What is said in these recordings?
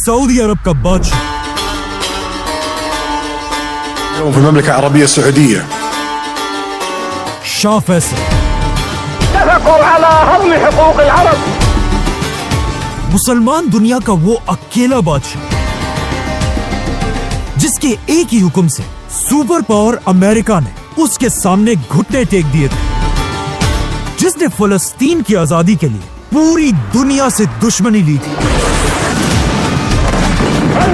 Saudi अरब का बादशाह في المملكة العربية السعودية शाह फैसल اتفقوا على هضم حقوق العرب. मुसलमान दुनिया का वो अकेला बादशाह जिसके एक ही हुक्म से सुपर पावर अमेरिका ने उसके सामने घुटने टेक दिए थे, जिसने फलस्तीन की आजादी के लिए पूरी दुनिया से दुश्मनी ली थी।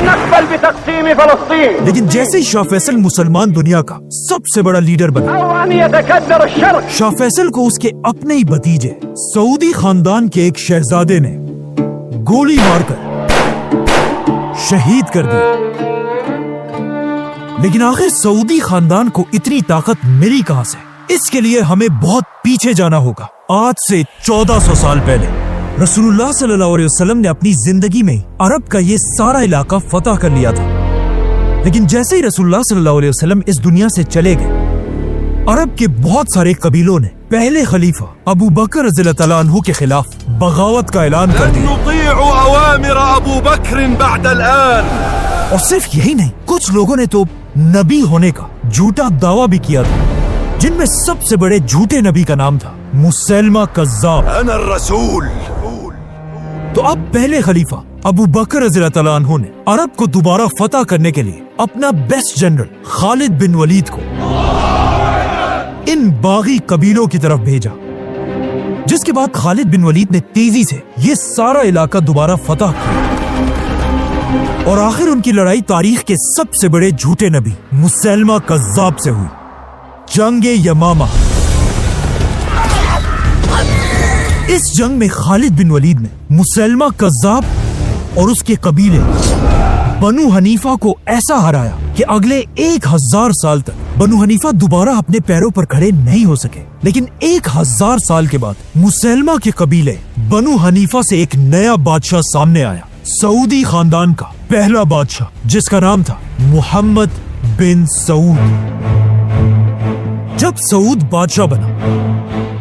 نقبل بتقسيم فلسطين लेकिन जैसे ही शाह फैसल मुसलमान दुनिया का सबसे बड़ा लीडर बना, أو أن يتكدر الشرق. शाह फैसल को उसके अपने ही भतीजे सऊदी खानदान के एक शहजादे ने गोली मारकर शहीद कर दिया। लेकिन आखिर सऊदी खानदान को इतनी ताकत मिली कहां से? इसके लिए हमें बहुत पीछे जाना होगा। आज से 1400 साल पहले रसूलुल्लाह सल्लल्लाहु अलैहि वसल्लम ने अपनी जिंदगी में अरब का ये सारा इलाका फतह कर लिया था। लेकिन जैसे ही रसूलुल्लाह सल्लल्लाहु अलैहि वसल्लम इस दुनिया से चले गए, अरब के बहुत सारे कबीलों ने पहले खलीफा अबू बकर रज़ियल्लाहु तआला अन्हु के खिलाफ बगावत का ऐलान कर दिया। نطيع أوامر أبو بكر بعد الآن. और सिर्फ यही नहीं, कुछ लोगों ने तो नबी होने का झूठा दावा भी किया था, जिनमें सबसे बड़े झूठे नबी का नाम था मुसैलमा कज़्ज़ाब। أنا الرسول. तो अब पहले खलीफा अबू बकर रज़ियल्लाहु तआला अन्हु ने अरब को दोबारा फतह करने के लिए अपना बेस्ट जनरल खालिद बिन वलीद को इन बागी कबीलों की तरफ भेजा, जिसके बाद खालिद बिन वलीद ने तेजी से ये सारा इलाका दोबारा फतह किया। और आखिर उनकी लड़ाई तारीख के सबसे बड़े झूठे नबी मुसैलमा कज़्ज़ाब से हुई, जंगे यमामा। इस जंग में खालिद बिन वलीद ने मुसैलमा कज़्ज़ाब और उसके कबीले बनु हनीफा को ऐसा हराया कि अगले 1000 साल तक बनु हनीफा दोबारा अपने पैरों पर खड़े नहीं हो सके। लेकिन 1000 साल के बाद मुसैलमा के कबीले बनु हनीफा से एक नया बादशाह सामने आया, सऊदी खानदान का पहला बादशाह, जिसका नाम था मुहम्मद बिन सऊद। जब सऊद बादशाह बना,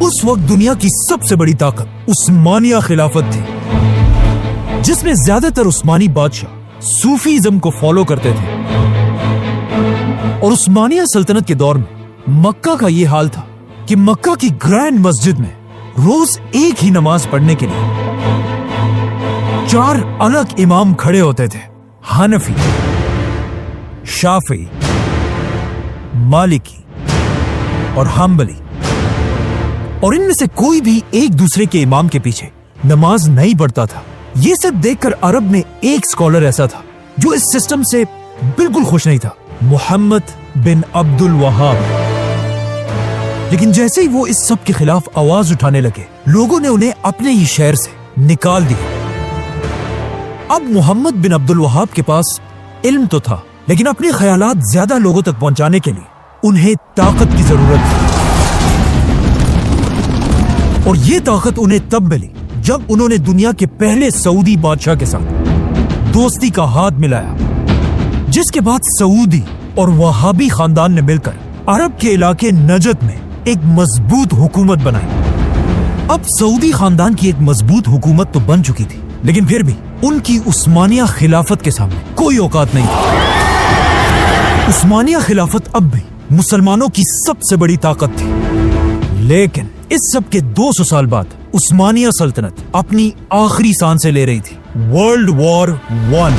उस वक्त दुनिया की सबसे बड़ी ताकत उस्मानिया खिलाफत थी, जिसमें ज्यादातर उस्मानी बादशाह सूफीज़म को फॉलो करते थे। और उस्मानिया सल्तनत के दौर में मक्का का ये हाल था कि मक्का की ग्रैंड मस्जिद में रोज एक ही नमाज पढ़ने के लिए 4 अलग इमाम खड़े होते थे, हनफी, शाफी, मालिकी और हम्बली। और इनमें से कोई भी एक दूसरे के इमाम के पीछे नमाज नहीं पढ़ता था। ये सब देखकर अरब में एक स्कॉलर ऐसा था जो इस सिस्टम से बिल्कुल खुश नहीं था, मोहम्मद बिन अब्दुल वहाब। लेकिन जैसे ही वो इस सब के खिलाफ आवाज उठाने लगे, लोगों ने उन्हें अपने ही शहर से निकाल दिया। अब मोहम्मद बिन अब्दुल वहाब के पास इल्म तो था, लेकिन अपने ख्यालात ज्यादा लोगों तक पहुंचाने के लिए उन्हें ताकत की जरूरत थी। और ये ताकत उन्हें तब मिली जब उन्होंने दुनिया के पहले सऊदी बादशाह के साथ दोस्ती का हाथ मिलाया, जिसके बाद सऊदी और वहाबी खानदान ने मिलकर अरब के इलाके नजद में एक मजबूत हुकूमत बनाई। अब सऊदी खानदान की एक मजबूत हुकूमत तो बन चुकी थी, लेकिन फिर भी उनकी उस्मानिया खिलाफत के सामने कोई औकात नहीं थी। उस्मानिया खिलाफत अब भी मुसलमानों की सबसे बड़ी ताकत थी। लेकिन इस सब के 200 साल बाद उस्मानिया सल्तनत अपनी आखिरी सांसें ले रही थी। वर्ल्ड वॉर 1,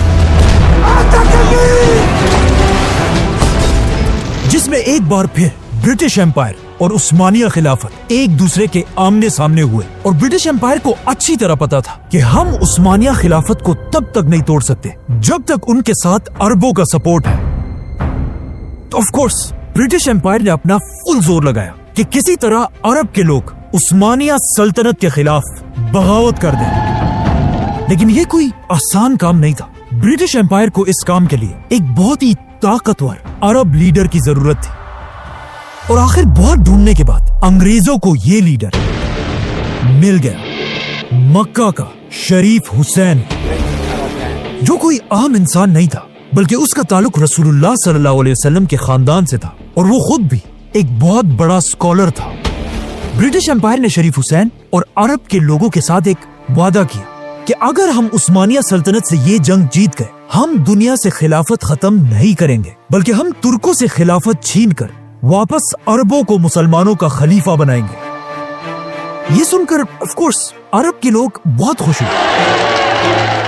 जिसमें एक बार फिर ब्रिटिश एम्पायर और उस्मानिया खिलाफत एक दूसरे के आमने सामने हुए। और ब्रिटिश एम्पायर को अच्छी तरह पता था कि हम उस्मानिया खिलाफत को तब तक नहीं तोड़ सकते जब तक उनके साथ अरबों का सपोर्ट है। तो ऑफ कोर्स ब्रिटिश एम्पायर ने अपना फुल जोर लगाया कि किसी तरह अरब के लोग उस्मानिया सल्तनत के खिलाफ बगावत कर दें। लेकिन ये कोई आसान काम नहीं था। ब्रिटिश एम्पायर को इस काम के लिए एक बहुत ही ताकतवर अरब लीडर की जरूरत थी। और आखिर बहुत ढूंढने के बाद अंग्रेजों को ये लीडर मिल गया, मक्का का शरीफ हुसैन, जो कोई आम इंसान नहीं था, बल्कि उसका ताल्लुक रसूलुल्लाह सल्लल्लाहु अलैहि वसल्लम के खानदान से था। और वो खुद भी एक बहुत बड़ा स्कॉलर था। ब्रिटिश एम्पायर ने शरीफ हुसैन और अरब के लोगों के साथ एक वादा किया کہ اگر ہم عثمانیہ سلطنت سے یہ جنگ جیت گئے ہم دنیا سے خلافت ختم نہیں کریں گے بلکہ ہم ترکوں سے خلافت چھین کر واپس عربوں کو مسلمانوں کا خلیفہ بنائیں گے۔ یہ سن کر آف کورس عرب کے لوگ بہت خوش ہوئے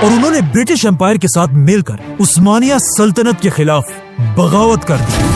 اور انہوں نے برٹش امپائر کے ساتھ مل کر عثمانیہ سلطنت کے خلاف بغاوت کر دی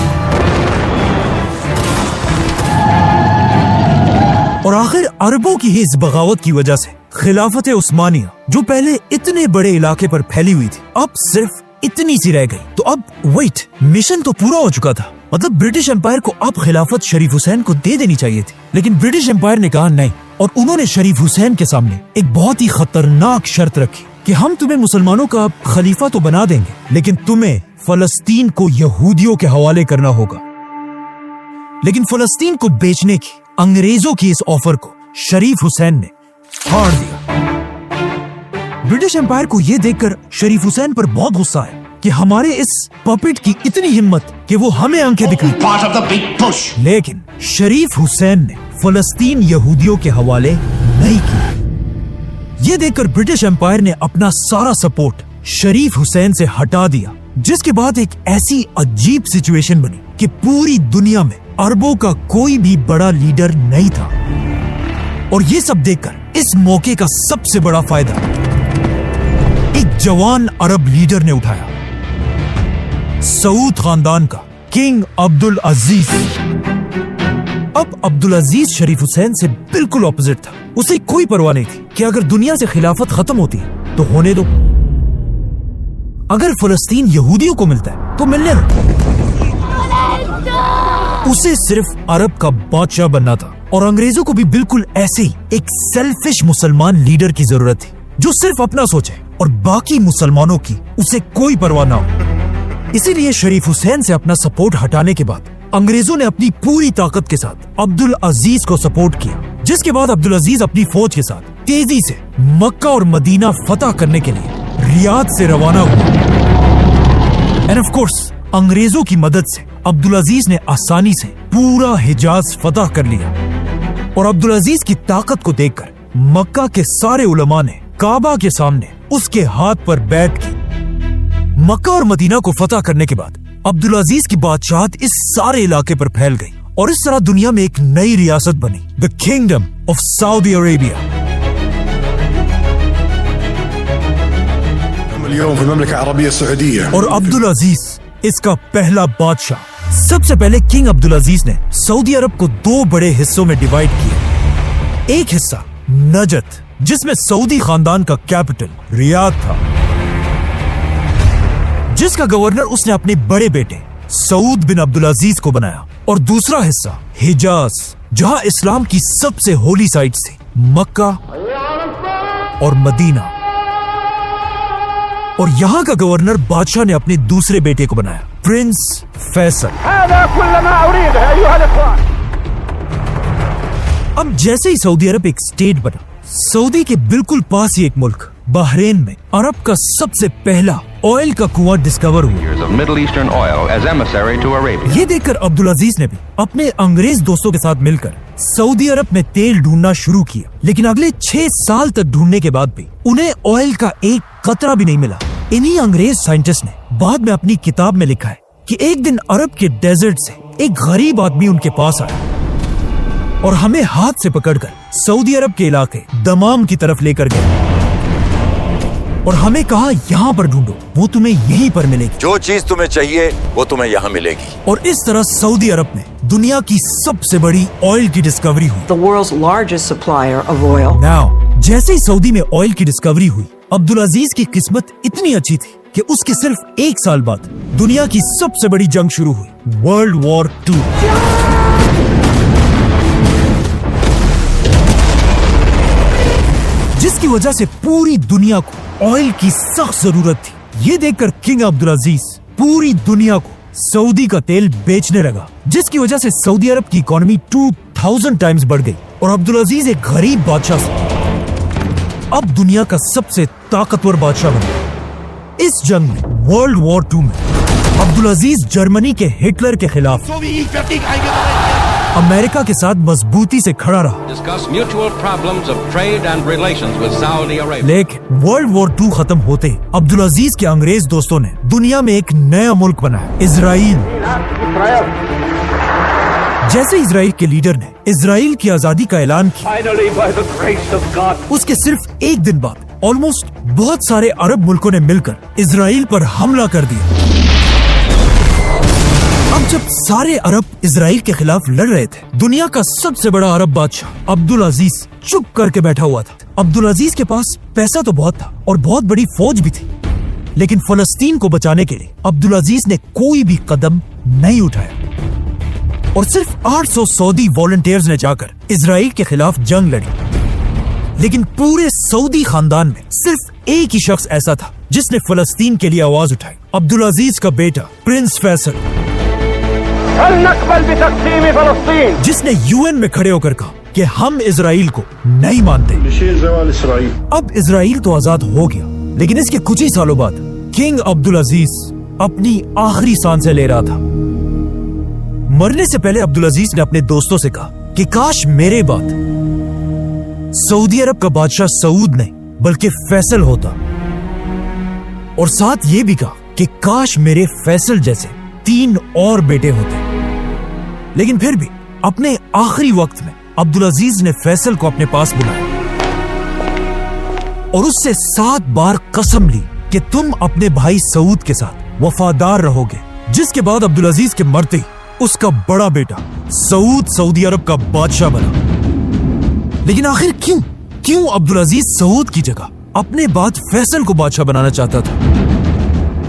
اور آخر عربوں کی ہی اس بغاوت کی وجہ سے خلافت عثمانیہ جو پہلے اتنے بڑے علاقے پر پھیلی ہوئی تھی اب صرف اتنی سی رہ گئی۔ تو اب ویٹ، مشن تو پورا ہو چکا تھا، مطلب برٹش امپائر کو اب خلافت شریف حسین کو دے دینی چاہیے تھی، لیکن برٹش امپائر نے کہا نہیں، اور انہوں نے شریف حسین کے سامنے ایک بہت ہی خطرناک شرط رکھی کہ ہم تمہیں مسلمانوں کا خلیفہ تو بنا دیں گے لیکن تمہیں فلسطین کو یہودیوں کے حوالے کرنا ہوگا۔ لیکن فلسطین کو بیچنے کی انگریزوں کی اس آفر کو شریف حسین نے پھاڑ دیا۔ برٹش امپائر کو یہ دیکھ کر شریف حسین پر بہت غصہ ہے کہ ہمارے اس پپٹ کی اتنی ہمت کہ وہ ہمیں آنکھیں دکھائی، لیکن شریف حسین نے فلسطین یہودیوں کے حوالے نہیں کی۔ یہ دیکھ کر برٹش امپائر نے اپنا سارا سپورٹ شریف حسین سے ہٹا دیا، جس کے بعد ایک ایسی عجیب سچویشن بنی کہ پوری دنیا میں عربوں کا کوئی بھی بڑا لیڈر نہیں تھا، اور یہ سب دیکھ کر اس موقع کا سب سے بڑا فائدہ ایک جوان عرب لیڈر نے اٹھایا، سعود خاندان کا کنگ عبدالعزیز۔ اب عبدالعزیز شریف حسین سے بالکل اپوزٹ تھا، اسے کوئی پرواہ نہیں تھی کہ اگر دنیا سے خلافت ختم ہوتی ہے تو ہونے دو، اگر فلسطین یہودیوں کو ملتا ہے تو ملنے دو۔ اسے صرف عرب کا بادشاہ بننا تھا اور انگریزوں کو بھی بالکل ایسے ہی ایک سیلفش مسلمان لیڈر کی ضرورت تھی جو صرف اپنا سوچے اور باقی مسلمانوں کی اسے کوئی پرواہ نہ ہو۔ اسی لیے شریف حسین سے اپنا سپورٹ ہٹانے کے بعد انگریزوں نے اپنی پوری طاقت کے ساتھ عبدالعزیز کو سپورٹ کیا، جس کے بعد عبدالعزیز اپنی فوج کے ساتھ تیزی سے مکہ اور مدینہ فتح کرنے کے لیے ریاض سے روانہ ہوا۔ اینڈ آف کورس انگریزوں کی مدد سے عبدالعزیز نے آسانی سے پورا حجاز فتح کر لیا، اور عبدالعزیز کی طاقت کو دیکھ کر مکہ کے سارے علماء نے کعبہ کے سامنے اس کے ہاتھ پر بیعت کی۔ مکہ اور مدینہ کو فتح کرنے کے بعد عبدالعزیز کی بادشاہت اس سارے علاقے پر پھیل گئی اور اس طرح دنیا میں ایک نئی ریاست بنی، the kingdom of Saudi Arabia. اليوم في المملكة العربية السعودية اور عبدالعزیز اس کا پہلا بادشاہ۔ سب سے پہلے کنگ عبدالعزیز نے سعودی عرب کو دو بڑے حصوں میں ڈیوائیڈ کیا، ایک حصہ نجد جس میں سعودی خاندان کا کیپٹل ریاض تھا، جس کا گورنر اس نے اپنے بڑے بیٹے سعود بن عبدالعزیز کو بنایا، اور دوسرا حصہ حجاز جہاں اسلام کی سب سے ہولی سائٹس تھی، مکہ اور مدینہ، اور یہاں کا گورنر بادشاہ نے اپنے دوسرے بیٹے کو بنایا، پرنس فیصل۔ هذا كل ما أريده أيها الإخوان۔ اب جیسے ہی سعودی عرب ایک اسٹیٹ بنا، سعودی کے بالکل پاس ہی ایک ملک بحرین میں عرب کا سب سے پہلا آئل کا کنواں ڈسکور ہوا۔ of Middle Eastern oil as emissary to Arabia. یہ دیکھ کر عبدالعزیز نے بھی اپنے انگریز دوستوں کے ساتھ مل کر سعودی عرب میں تیل ڈھونڈنا شروع کیا، لیکن اگلے 6 سال تک ڈھونڈنے کے بعد بھی انہیں آئل کا ایک قطرہ بھی نہیں ملا۔ انہی انگریز سائنٹسٹ نے بعد میں اپنی کتاب میں لکھا ہے کہ ایک دن عرب کے ڈیزرٹ سے ایک غریب آدمی ان کے پاس آیا اور ہمیں ہاتھ سے پکڑ کر سعودی عرب کے علاقے دمام کی طرف لے کر گئے اور ہمیں کہا یہاں پر ڈھونڈو، وہ تمہیں یہیں پر ملے گی، جو چیز تمہیں چاہیے وہ تمہیں یہاں ملے گی۔ اور اس طرح سعودی عرب میں دنیا کی سب سے بڑی آئل کی ڈسکوری ہوئی۔ the world's largest supplier of oil. Now جیسے ہی سعودی میں آئل کی ڈسکوری ہوئی، عبدالعزیز کی قسمت اتنی اچھی تھی کہ اس کے صرف 1 سال بعد دنیا کی سب سے بڑی جنگ شروع ہوئی، ورلڈ وار 2۔ جس کی وجہ سے پوری دنیا کو آئل کی سخت ضرورت تھی۔ یہ دیکھ کر کنگ عبدالعزیز پوری دنیا کو سعودی کا تیل بیچنے لگا، جس کی وجہ سے سعودی عرب کی اکانومی 2000 ٹائمز بڑھ گئی اور عبدالعزیز ایک غریب بادشاہ سے اب دنیا کا سب سے طاقتور بادشاہ بنا۔ اس جنگ میں ورلڈ وار 2 میں عبدالعزیز جرمنی کے ہٹلر کے خلاف امریکہ کے ساتھ مضبوطی سے کھڑا رہا. discuss mutual problems of trade and relations with Saudi Arabia. لیکن ورلڈ وار 2 ختم ہوتے عبدالعزیز کے انگریز دوستوں نے دنیا میں ایک نیا ملک بنایا, اسرائیل. جیسے اسرائیل کے لیڈر نے اسرائیل کی آزادی کا اعلان کیا, Finally, by the grace of God, اس کے صرف ایک دن بعد آلموسٹ بہت سارے عرب ملکوں نے مل کر اسرائیل پر حملہ کر دیا. اب جب سارے عرب اسرائیل کے خلاف لڑ رہے تھے, دنیا کا سب سے بڑا عرب بادشاہ عبدالعزیز چپ کر کے بیٹھا ہوا تھا. عبدالعزیز کے پاس پیسہ تو بہت تھا اور بہت بڑی فوج بھی تھی, لیکن فلسطین کو بچانے کے لیے عبدالعزیز نے کوئی بھی قدم نہیں اٹھایا, اور صرف 800 سعودی والنٹیئرز نے جا کر اسرائیل کے خلاف جنگ لڑی. لیکن پورے سعودی خاندان میں صرف ایک ہی شخص ایسا تھا جس نے فلسطین کے لیے آواز اٹھائی, عبدالعزیز کا بیٹا پرنس فیصل, هل نقبل بتقسيم فلسطين؟ جس نے UN میں کھڑے ہو کر کہا کہ ہم اسرائیل کو نہیں مانتے. بشير زوال إسرائيل. اب اسرائیل تو آزاد ہو گیا, لیکن اس کے کچھ ہی سالوں بعد کنگ عبدالعزیز اپنی آخری سانسیں لے رہا تھا. مرنے سے پہلے عبدالعزیز نے اپنے دوستوں سے کہا کہ کاش میرے بعد سعودی عرب کا بادشاہ سعود نہیں بلکہ فیصل ہوتا, اور ساتھ یہ بھی کہا کہ کاش میرے فیصل جیسے 3 اور بیٹے ہوتے. لیکن پھر بھی اپنے آخری وقت میں عبدالعزیز نے فیصل کو اپنے پاس بلایا اور اس سے 7 بار قسم لی کہ تم اپنے بھائی سعود کے ساتھ وفادار رہو گے. جس کے بعد عبدالعزیز کے مرتے اس کا بڑا بیٹا سعود سعودی عرب کا بادشاہ بنا. لیکن آخر کیوں عبدالعزیز سعود کی جگہ اپنے بعد فیصل کو بادشاہ بنانا چاہتا تھا؟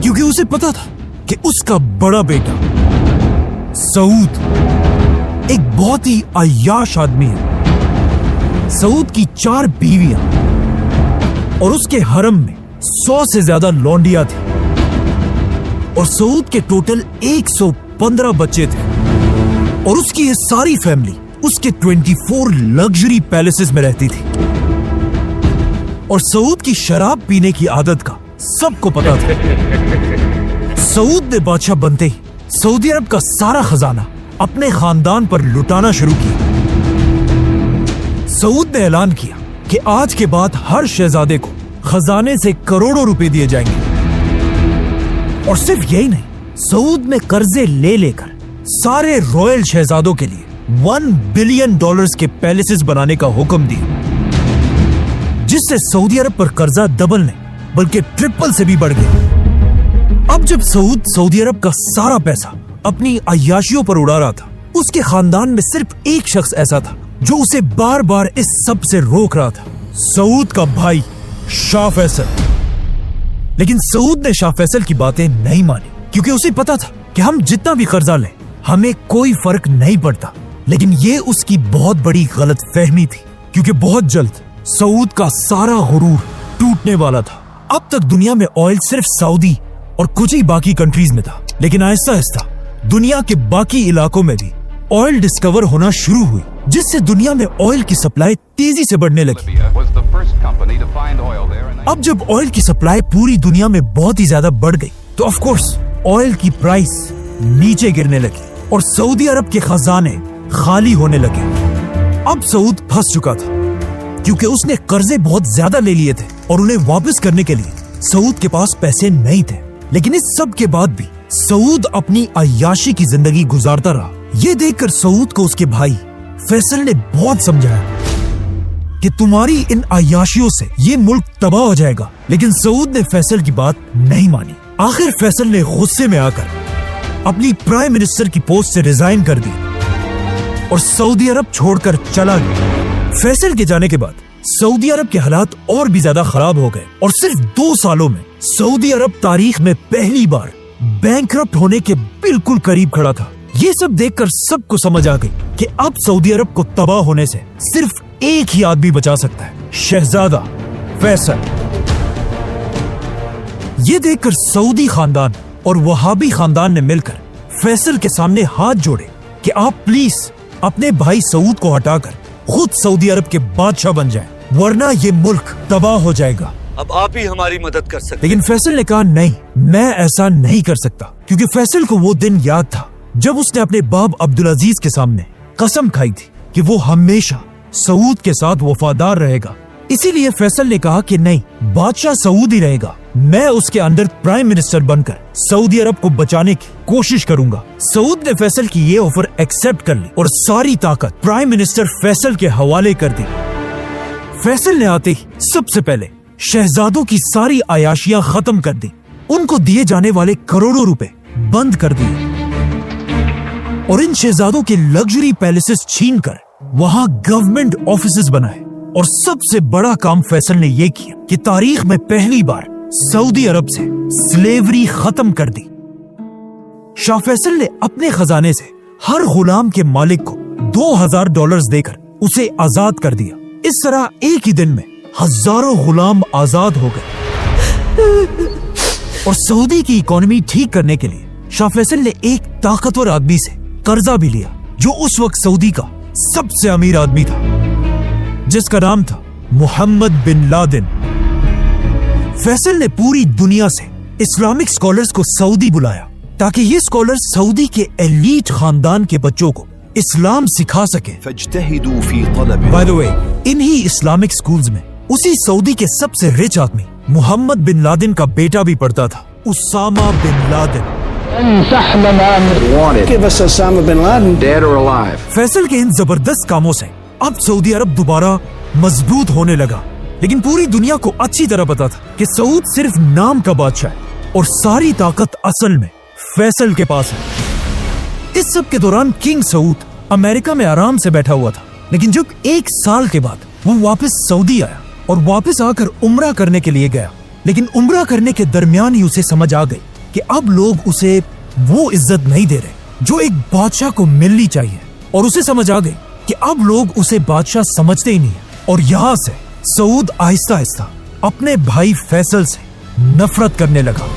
کیونکہ اسے پتا تھا کہ اس کا بڑا بیٹا سعود ایک بہت ہی عیاش آدمی ہے. سعود کی 4 بیویاں اور اس کے حرم میں 100 سے زیادہ لونڈیاں تھیں, اور سعود کے ٹوٹل 115 بچے تھے, اور اس کی یہ ساری فیملی اس کے 24 لگژری پیلیسز میں رہتی تھی. اور سعود کی شراب پینے کی عادت کا سب کو پتا تھا. سعود نے بادشاہ بنتے ہی سعودی عرب کا سارا خزانہ اپنے خاندان پر لٹانا شروع کیا. سعود نے اعلان کیا کہ آج کے بعد ہر شہزادے کو خزانے سے کروڑوں روپے دیے جائیں گے. اور صرف یہی نہیں, سعود نے قرضے لے کر سارے رائل شہزادوں کے لیے $1 بلین کے پیلیسز بنانے کا حکم دیا, جس سے سعودی عرب پر قرضہ ڈبل نہیں بلکہ ٹرپل سے بھی بڑھ گیا. اب جب سعودی عرب کا سارا پیسہ اپنی عیاشیوں پر اڑا رہا تھا, اس کے خاندان میں صرف ایک شخص ایسا تھا جو اسے بار بار اس سب سے روک رہا تھا, سعود کا بھائی شاہ فیصل. لیکن سعود نے شاہ فیصل کی باتیں نہیں مانی, کیونکہ اسے پتا تھا کہ ہم جتنا بھی قرضہ لیں ہمیں کوئی فرق نہیں پڑتا. لیکن یہ اس کی بہت بڑی غلط فہمی تھی, کیونکہ بہت جلد سعود کا سارا غرور ٹوٹنے والا تھا. اب تک دنیا میں آئل صرف سعودی اور کچھ ہی باقی کنٹریز میں تھا, لیکن آہستہ آہستہ دنیا کے باقی علاقوں میں بھی آئل ڈسکور ہونا شروع ہوئی, جس سے دنیا میں آئل کی سپلائی تیزی سے بڑھنے لگی. اب جب آئل کی سپلائی پوری دنیا میں بہت ہی زیادہ بڑھ گئی تو آف کورس آئل کی پرائس نیچے گرنے لگی اور سعودی عرب کے خزانے خالی ہونے لگے. اب سعود پھنس چکا تھا, کیونکہ اس نے قرضے بہت زیادہ لے لیے تھے اور انہیں واپس کرنے کے لیے سعود کے پاس پیسے نہیں تھے. لیکن اس سب کے بعد بھی سعود اپنی عیاشی کی زندگی گزارتا رہا. یہ دیکھ کر سعود کو اس کے بھائی فیصل نے بہت سمجھایا کہ تمہاری ان عیاشیوں سے یہ ملک تباہ ہو جائے گا. لیکن سعود نے فیصل کی بات نہیں مانی. آخر فیصل نے غصے میں آ کر اپنی پرائم منسٹر کی پوسٹ سے ریزائن کر دی اور سعودی عرب چھوڑ کر چلا گیا. فیصل کے جانے کے بعد سعودی عرب کے حالات اور بھی زیادہ خراب ہو گئے اور صرف 2 سالوں میں سعودی عرب تاریخ میں پہلی بار بینکرپٹ ہونے کے بالکل قریب کھڑا تھا. یہ سب دیکھ کر سب کو سمجھ آ گئی کہ اب سعودی عرب کو تباہ ہونے سے صرف ایک ہی آدمی بچا سکتا ہے, شہزادہ فیصل. یہ دیکھ کر سعودی خاندان اور وہابی خاندان نے مل کر فیصل کے سامنے ہاتھ جوڑے کہ آپ پلیز اپنے بھائی سعود کو ہٹا کر خود سعودی عرب کے بادشاہ بن جائیں, ورنہ یہ ملک تباہ ہو جائے گا. اب آپ ہی ہماری مدد کر سکتے. لیکن فیصل نے کہا نہیں, میں ایسا نہیں کر سکتا, کیونکہ فیصل کو وہ دن یاد تھا جب اس نے اپنے باپ عبدالعزیز کے سامنے कसम खाई थी कि वो हमेशा सऊद के साथ वफादार रहेगा। इसीलिए फैसल ने कहा कि नहीं, बादशाह सऊद ही रहेगा। मैं उसके अंदर प्राइम मिनिस्टर बनकर सऊदी अरब को बचाने की कोशिश करूंगा। सऊद ने फैसल की ये ऑफर एक्सेप्ट कर ली और सारी ताकत प्राइम मिनिस्टर फैसल के हवाले कर दी। फैसल ने आते ही सबसे पहले शहजादों की सारी आयाशियां खत्म कर दी, उनको दिए जाने वाले करोड़ों रुपए बंद कर दिए और इन शहजादों के लग्जरी पैलेसेस छीनकर वहां गवर्नमेंट ऑफिसेस बनाए। और सबसे बड़ा काम फैसल ने यह किया कि तारीख में पहली बार सऊदी अरब से स्लेवरी खत्म कर दी। शाह फैसल ने अपने खजाने से हर गुलाम के मालिक को $2000 देकर उसे आजाद कर दिया। इस तरह एक ही दिन में हजारों गुलाम आजाद हो गए। और सऊदी की इकोनॉमी ठीक करने के लिए शाह फैसल ने एक ताकतवर आदमी से कर्जा भी लिया, जो उस वक्त सऊदी का सबसे अमीर आदमी था, जिसका नाम था मोहम्मद बिन लादेन। फैसल ने पूरी दुनिया से इस्लामिक स्कॉलर्स को सऊदी बुलाया ताकि ये स्कॉलर्स सऊदी के एलीट खानदान के बच्चों को इस्लाम सिखा सके। बाय द वे, इन्हीं इस्लामिक स्कूल्स में उसी सऊदी के सबसे रिच आदमी मोहम्मद बिन लादेन का बेटा भी पढ़ता था, Osama bin Laden. Give us Osama bin Laden, dead or alive. Faisal के इन जबरदस्त कामों से अब सऊदी अरब दोबारा मजबूत होने लगा, लेकिन पूरी दुनिया को अच्छी तरह पता था कि सऊद सिर्फ नाम का बादशाह है और सारी ताकत असल में फैसल के पास है। इस सब के दौरान किंग सऊद अमेरिका में आराम से बैठा हुआ था, लेकिन जब 1 साल के बाद वो वापस सऊदी आया और वापस आकर उम्रा करने के लिए गया, लेकिन उम्रा करने के दरमियान ही उसे समझ आ गई कि अब लोग उसे वो इज्जत नहीं दे रहे जो एक बादशाह को मिलनी चाहिए, और उसे समझ आ गई कि अब लोग उसे बादशाह समझते ही नहीं। और यहाँ से सऊद आहिस्ता आहिस्ता अपने भाई फैसल से नफरत करने लगा।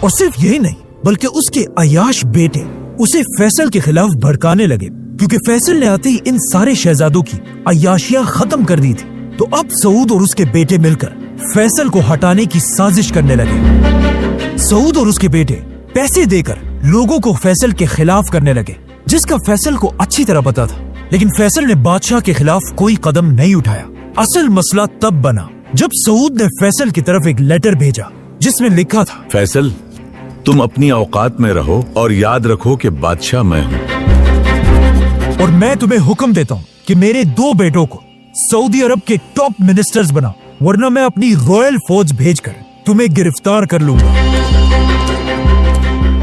और सिर्फ यही नहीं, बल्कि उसके अयाश बेटे उसे फैसल के खिलाफ भड़काने लगे, क्योंकि फैसल ने आते ही इन सारे शहजादों की अयाशियां खत्म कर दी थी। तो अब सऊद और उसके बेटे मिलकर फैसल को हटाने की साजिश करने लगे। सऊद और उसके बेटे पैसे देकर लोगों को फैसल के खिलाफ करने लगे, जिसका फैसल को अच्छी तरह पता था, लेकिन फैसल ने बादशाह के खिलाफ कोई कदम नहीं उठाया। असल मसला तब बना जब सऊद ने फैसल की तरफ एक लेटर भेजा जिसमें लिखा था, फैसल, तुम अपनी औकात में रहो और याद रखो कि बादशाह मैं हूँ, और मैं तुम्हें हुक्म देता हूँ कि मेरे 2 बेटों को सऊदी अरब के टॉप मिनिस्टर्स बनाओ, वरना मैं अपनी रॉयल फौज भेजकर तुम्हें गिरफ्तार कर लूंगा।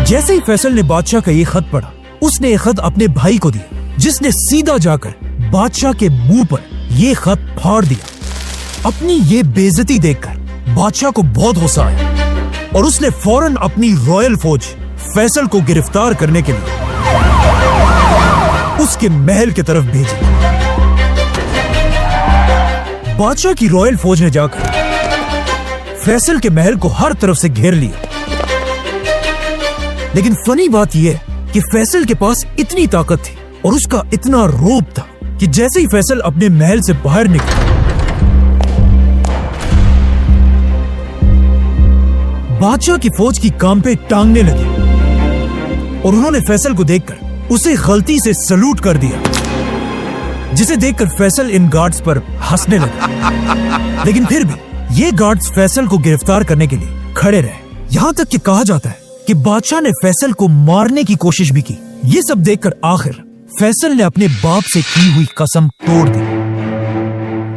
जैसे ही फैसल ने बादशाह का ये खत पढ़ा, उसने ये खत अपने भाई को दिया, जिसने सीधा जाकर बादशाह के मुंह पर ये खत फाड़ दिया। अपनी ये बेइज्जती देखकर बादशाह को बहुत गुस्सा आया और उसने फौरन अपनी रॉयल फौज फैसल को गिरफ्तार करने के लिए उसके महल की तरफ भेजी। बादशाह की रॉयल फौज ने जाकर फैसल के महल को हर तरफ से घेर लिया, लेकिन फनी बात यह कि फैसल के पास इतनी ताकत थी और उसका इतना रोब था कि जैसे ही फैसल अपने महल से बाहर निकला, बादशाह की फौज की कांपे टांगने लगे और उन्होंने फैसल को देखकर उसे गलती से सलूट कर दिया, जिसे देखकर फैसल इन गार्ड्स पर हंसने लगे। लेकिन फिर भी ये गार्ड्स फैसल को गिरफ्तार करने के लिए खड़े रहे। यहाँ तक कि कहा जाता है कि बादशाह ने फैसल को मारने की कोशिश भी की। ये सब देखकर आखिर फैसल ने अपने बाप से की हुई कसम तोड़ दी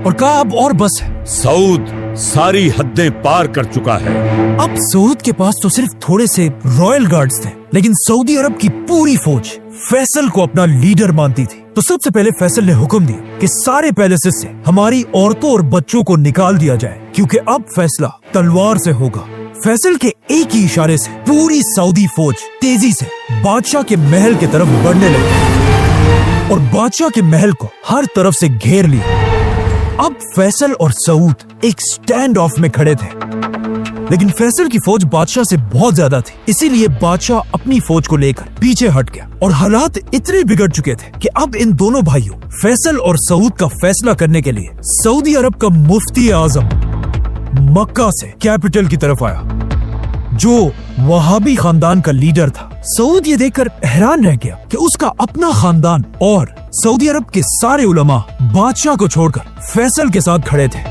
और कहा अब और बस है। सऊद सारी हदें पार कर चुका है। अब सऊद के पास तो सिर्फ थोड़े से रॉयल गार्ड्स थे, लेकिन सऊदी अरब की पूरी फौज फैसल को अपना लीडर मानती थी। तो सबसे पहले फैसल ने हुक्म दिया कि सारे पैलेसेस से हमारी औरतों और बच्चों को निकाल दिया जाए, क्योंकि अब फैसला तलवार से होगा। फैसल के एक ही इशारे से पूरी सऊदी फौज तेजी से बादशाह के महल की तरफ बढ़ने लगी और बादशाह के महल को हर तरफ से घेर लिया। अब फैसल और सऊद एक स्टैंड ऑफ में खड़े थे, लेकिन फैसल की फौज बादशाह से बहुत ज्यादा थी, इसीलिए बादशाह अपनी फौज को लेकर पीछे हट गया और हालात इतने बिगड़ चुके थे कि अब इन दोनों भाइयों फैसल और सऊद का फैसला करने के लिए सऊदी अरब का मुफ्ती आजम मक्का से कैपिटल की तरफ आया, जो वहाबी खानदान का लीडर था। सऊद ये देखकर हैरान रह गया कि उसका अपना खानदान और सऊदी अरब के सारे उलमा बादशाह को छोड़कर फैसल के साथ खड़े थे।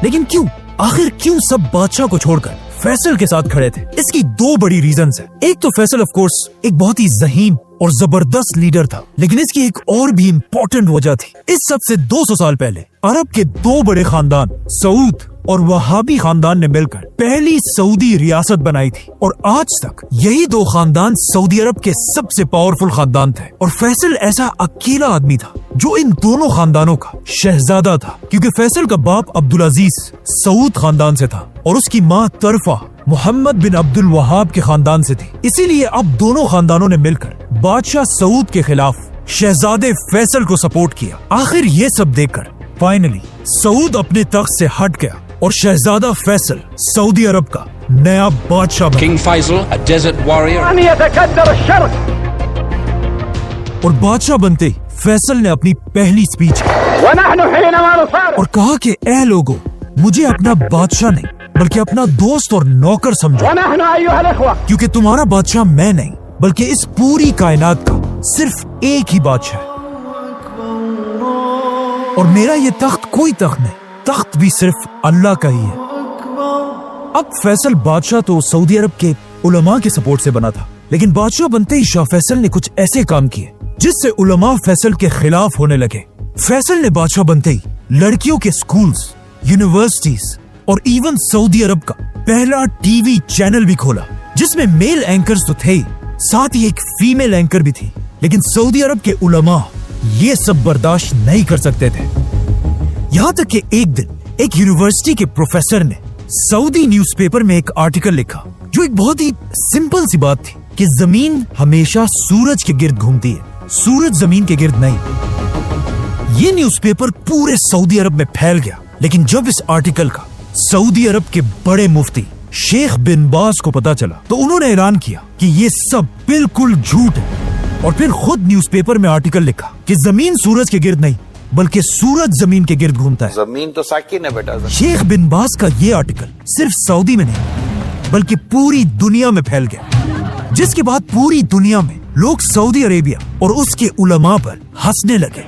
लेकिन क्यों, आखिर क्यों सब बादशाह को छोड़कर फैसल के साथ खड़े थे? इसकी दो बड़ी रीजंस है। एक तो फैसल ऑफ कोर्स एक बहुत ही ज़हीम और जबरदस्त लीडर था, लेकिन इसकी एक और भी इम्पोर्टेंट वजह थी। इस सब से 200 साल पहले अरब के दो बड़े खानदान सऊद और वहाबी खानदान ने मिलकर पहली सऊदी रियासत बनाई थी, और आज तक यही दो खानदान सऊदी अरब के सबसे पावरफुल खानदान थे। और फैसल ऐसा अकेला आदमी था जो इन दोनों खानदानों का शहजादा था, क्योंकि फैसल का बाप अब्दुल अजीज सऊद खानदान से था और उसकी माँ तरफा मोहम्मद बिन अब्दुल वहाब के खानदान से थी। इसीलिए अब दोनों खानदानों ने मिलकर बादशाह सऊद के खिलाफ शहजादे फैसल को सपोर्ट किया। आखिर ये सब देखकर फाइनली सऊद अपने तख्त से हट गया और शहजादा फैसल सऊदी अरब का नया बादशाह बना। King Faisal, a desert warrior. أن يتكدر الشرق और बादशाह बनते ही फैसल ने अपनी पहली स्पीच की ونحن حينما نصارع और कहा कि ऐ लोगों, मुझे अपना बादशाह नहीं बल्कि अपना दोस्त और नौकर समझो, ونحن أيها الإخوة क्योंकि तुम्हारा बादशाह मैं नहीं बल्कि इस पूरी कायनात का सिर्फ एक ही बादशाह है, और मेरा ये तख्त कोई तख्त नहीं, तख्त भी सिर्फ अल्लाह का ही है। अब फैसल बादशाह तो सऊदी अरब के उलमा के सपोर्ट से बना था, लेकिन बादशाह बनते ही शाह फैसल ने कुछ ऐसे काम किए जिससे उलमा फैसल के खिलाफ होने लगे। फैसल ने बादशाह बनते ही लड़कियों के स्कूल्स, यूनिवर्सिटीज और इवन सऊदी अरब का पहला टीवी चैनल भी खोला, जिसमें मेल एंकर्स तो थे, साथ ही एक फीमेल एंकर भी थी। लेकिन सऊदी अरब के उलमा ये सब बर्दाश्त नहीं कर सकते थे, यहाँ तक कि एक दिन एक यूनिवर्सिटी के प्रोफेसर ने सऊदी न्यूज़पेपर में एक आर्टिकल लिखा जो एक बहुत ही सिंपल सी बात थी कि जमीन हमेशा सूरज के गिर्द घूमती है, सूरज जमीन के गिर्द नहीं। ये न्यूज़पेपर पूरे सऊदी अरब में फैल गया, लेकिन जब इस आर्टिकल का सऊदी अरब के बड़े मुफ्ती शेख बिन बाज को पता चला तो उन्होंने ऐलान किया कि ये सब बिल्कुल झूठ है, और फिर खुद न्यूज़पेपर में आर्टिकल लिखा कि जमीन सूरज के गिर्द नहीं बल्कि सूरज जमीन के गिर्द घूमता है। जमीन तो साकिन है बेटा। शेख बिन बाज का ये आर्टिकल सिर्फ सऊदी में नहीं बल्कि पूरी दुनिया में फैल गया, जिसके बाद पूरी दुनिया में लोग सऊदी अरेबिया और उसके उलमा पर हंसने लगे।